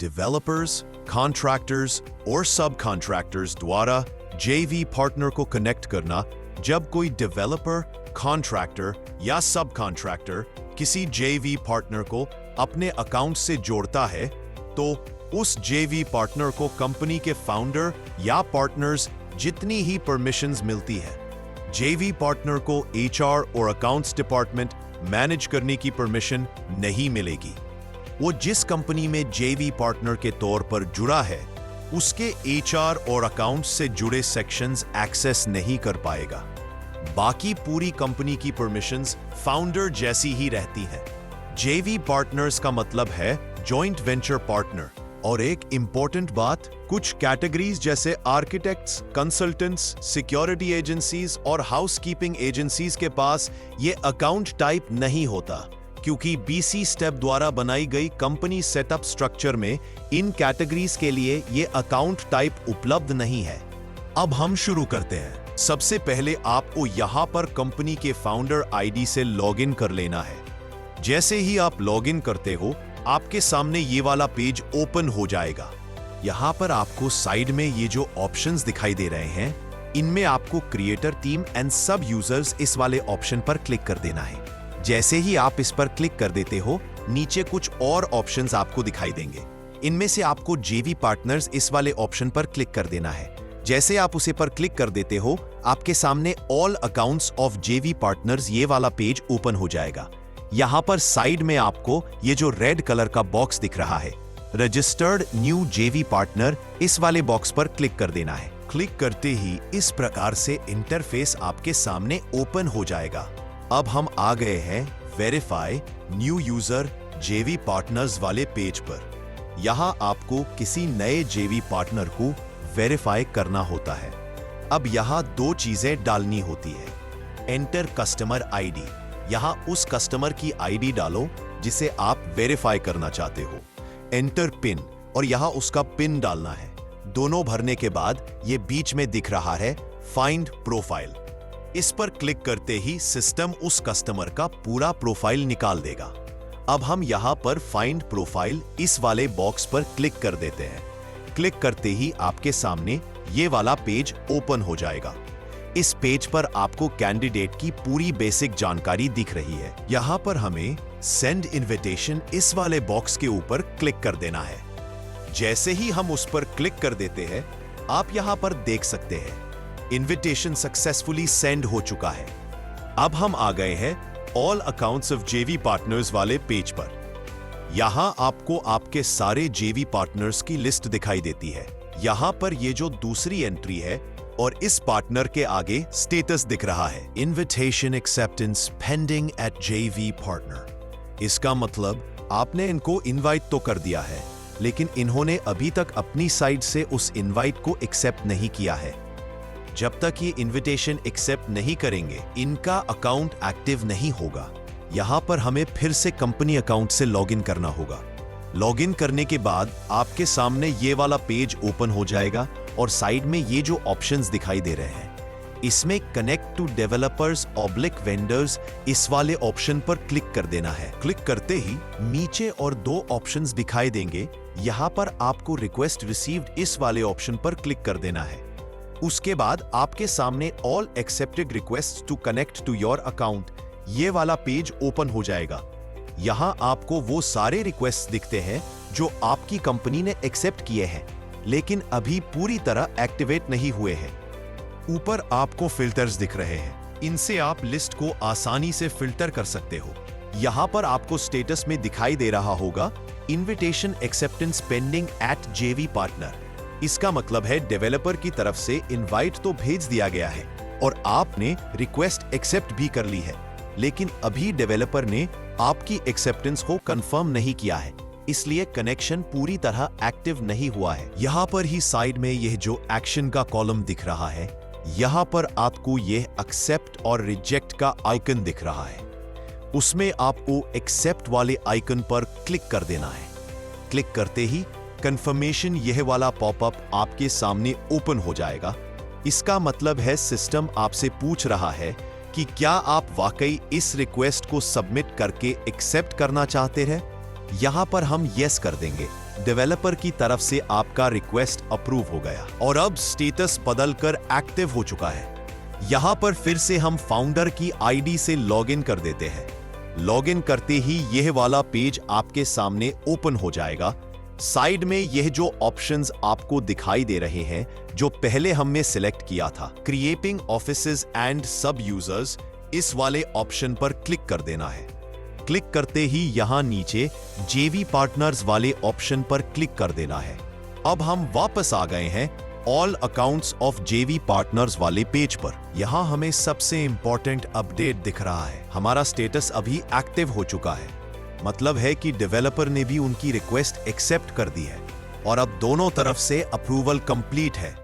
Developers, contractors और सब contractors द्वारा जेवी पार्टनर को कनेक्ट करना। जब कोई डेवलपर, कॉन्ट्रैक्टर या सब कॉन्ट्रैक्टर किसी जेवी पार्टनर को अपने अकाउंट से जोड़ता है, तो उस जेवी पार्टनर को कंपनी के फाउंडर या पार्टनर्स जितनी ही परमिशंस मिलती है। जेवी पार्टनर को एचआर और अकाउंट्स डिपार्टमेंट मैनेज करने की परमिशन नहीं मिलेगी। वो जिस कंपनी में जेवी पार्टनर के तौर पर जुड़ा है, उसके एचआर और अकाउंट्स से जुड़े सेक्शंस एक्सेस नहीं कर पाएगा। बाकी पूरी कंपनी की परमिशंस फाउंडर जैसी ही रहती हैं। जेवी पार्टनर्स का मतलब है जॉइंट वेंचर पार्टनर। और एक इंपॉर्टेंट बात, कुछ कैटेगरीज जैसे आर्किटेक्ट्स, कंसल्टेंट्स, सिक्योरिटी एजेंसीज और हाउसकीपिंग एजेंसीज के पास ये अकाउंट टाइप नहीं होता, क्योंकि बीसी स्टेप द्वारा बनाई गई कंपनी सेटअप स्ट्रक्चर में इन कैटेगरीज के लिए ये अकाउंट टाइप उपलब्ध नहीं है। अब हम शुरू करते हैं। सबसे पहले आपको यहां पर कंपनी के फाउंडर आईडी से लॉगिन कर लेना है। जैसे ही आप लॉगिन करते हो, आपके सामने ये वाला पेज ओपन हो जाएगा। यहां पर आपको साइड में ये जो ऑप्शंस दिखाई दे रहे हैं, इनमें आपको क्रिएटर टीम एंड सब यूजर्स इस वाले ऑप्शन पर क्लिक कर देना है। जैसे ही आप इस पर क्लिक कर देते हो, नीचे कुछ और ऑप्शंस आपको दिखाई देंगे। इनमें से आपको जेवी पार्टनर्स इस वाले ऑप्शन पर क्लिक कर देना है। जैसे आप उसे पर क्लिक कर देते हो, आपके सामने ऑल अकाउंट्स ऑफ जेवी पार्टनर्स ये वाला पेज ओपन हो जाएगा। यहां पर साइड में आपको ये जो रेड कलर का बॉक्स दिख रहा है, रजिस्टर्ड न्यू जेवी पार्टनर, इस वाले बॉक्स पर क्लिक कर देना है। क्लिक करते ही इस प्रकार से इंटरफेस आपके सामने ओपन हो जाएगा। अब हम आ गए हैं वेरीफाई न्यू यूजर जेवी पार्टनर्स वाले पेज पर। यहां आपको किसी नए जेवी पार्टनर को वेरीफाई करना होता है। अब यहां दो चीजें डालनी होती है। एंटर कस्टमर आईडी, यहां उस कस्टमर की आईडी डालो जिसे आप वेरीफाई करना चाहते हो। एंटर पिन, और यहां उसका पिन डालना है। दोनों भरने के बाद ये बीच में दिख रहा है फाइंड प्रोफाइल। इस पर क्लिक करते ही सिस्टम उस कस्टमर का पूरा प्रोफाइल निकाल देगा। अब हम यहां पर फाइंड प्रोफाइल इस वाले बॉक्स पर क्लिक कर देते हैं। क्लिक करते ही आपके सामने ये वाला पेज ओपन हो जाएगा। इस पेज पर आपको कैंडिडेट की पूरी बेसिक जानकारी दिख रही है। यहां पर हमें सेंड इनविटेशन इस वाले बॉक्स के ऊपर क्लिक कर देना है। जैसे ही हम उस पर क्लिक कर देते हैं, आप यहां पर देख सकते हैं इनविटेशन सक्सेसफुली सेंड हो चुका है। अब हम आ गए हैं ऑल अकाउंट्स ऑफ जेवी पार्टनर्स वाले पेज पर। यहां आपको आपके सारे जेवी पार्टनर्स की लिस्ट दिखाई देती है। यहां पर ये जो दूसरी एंट्री है और इस पार्टनर के आगे स्टेटस दिख रहा है, इनविटेशन एक्सेप्टेंस पेंडिंग एट जेवी पार्टनर। इसका मतलब आपने इनको इनवाइट तो कर दिया है, लेकिन इन्होंने अभी तक अपनी साइड से उस इनवाइट को एक्सेप्ट नहीं किया है। जब तक ये इनविटेशन एक्सेप्ट नहीं करेंगे, इनका अकाउंट एक्टिव नहीं होगा। यहां पर हमें फिर से कंपनी अकाउंट से लॉगिन करना होगा। लॉगिन करने के बाद आपके सामने ये वाला पेज ओपन हो जाएगा और साइड में ये जो ऑप्शंस दिखाई दे रहे हैं, इसमें connect to developers oblique vendors इस वाले ऑप्शन पर क्लिक कर देना है। क्लिक करते ही नीचे और दो ऑप्शंस दिखाई देंगे। यहां पर आपको रिक्वेस्ट रिसीव्ड इस वाले ऑप्शन पर क्लिक कर देना है। उसके बाद आपके सामने all accepted request to connect to your account ये वाला पेज ओपन हो जाएगा। यहां आपको वो सारे रिक्वेस्ट दिखते हैं जो आपकी कंपनी ने एक्सेप्ट किए हैं, लेकिन अभी पूरी तरह एक्टिवेट नहीं हुए हैं। ऊपर आपको फिल्टर्स दिख रहे हैं। इनसे आप लिस्ट को आसानी से फिल्टर कर सकते हो। यहां पर आपको स्टेटस में दिखाई दे रहा होगा इनविटेशन एक्सेप्टेंस पेंडिंग एट जेवी पार्टनर। इसका मतलब है डेवलपर की तरफ से इनवाइट तो भेज दिया गया है और आपने रिक्वेस्ट एक्सेप्ट भी कर ली है, लेकिन अभी डेवलपर ने आपकी एक्सेप्टेंस को कंफर्म नहीं किया है, इसलिए कनेक्शन पूरी तरह एक्टिव नहीं हुआ है। यहां पर ही साइड में यह जो एक्शन का कॉलम दिख रहा है, यहां पर आपको यह एक्सेप्ट और रिजेक्ट का आइकन दिख रहा है। उसमें आपको एक्सेप्ट वाले आइकन पर क्लिक कर देना है। क्लिक करते ही कंफर्मेशन यह वाला पॉपअप आपके सामने ओपन हो जाएगा। इसका मतलब है सिस्टम आपसे पूछ रहा है कि क्या आप वाकई इस रिक्वेस्ट को सबमिट करके एक्सेप्ट करना चाहते हैं। यहां पर हम यस कर देंगे। डेवलपर की तरफ से आपका रिक्वेस्ट अप्रूव हो गया और अब स्टेटस बदलकर एक्टिव हो चुका है। यहां पर फिर से हम फाउंडर की आईडी से लॉगिन कर देते हैं। लॉगिन करते ही यह वाला पेज आपके सामने ओपन हो जाएगा। साइड में यह जो ऑप्शंस आपको दिखाई दे रहे हैं, जो पहले हमने सिलेक्ट किया था, क्रिएटिंग ऑफिसेज एंड सब यूजर्स, इस वाले ऑप्शन पर क्लिक कर देना है। क्लिक करते ही यहां नीचे जेवी पार्टनर्स वाले ऑप्शन पर क्लिक कर देना है। अब हम वापस आ गए हैं ऑल अकाउंट्स ऑफ जेवी पार्टनर्स वाले पेज पर। यहां हमें सबसे इंपॉर्टेंट अपडेट दिख रहा है, हमारा स्टेटस अभी एक्टिव हो चुका है। मतलब है कि डेवलपर ने भी उनकी रिक्वेस्ट एक्सेप्ट कर दी है और अब दोनों तरफ से अप्रूवल कंप्लीट है।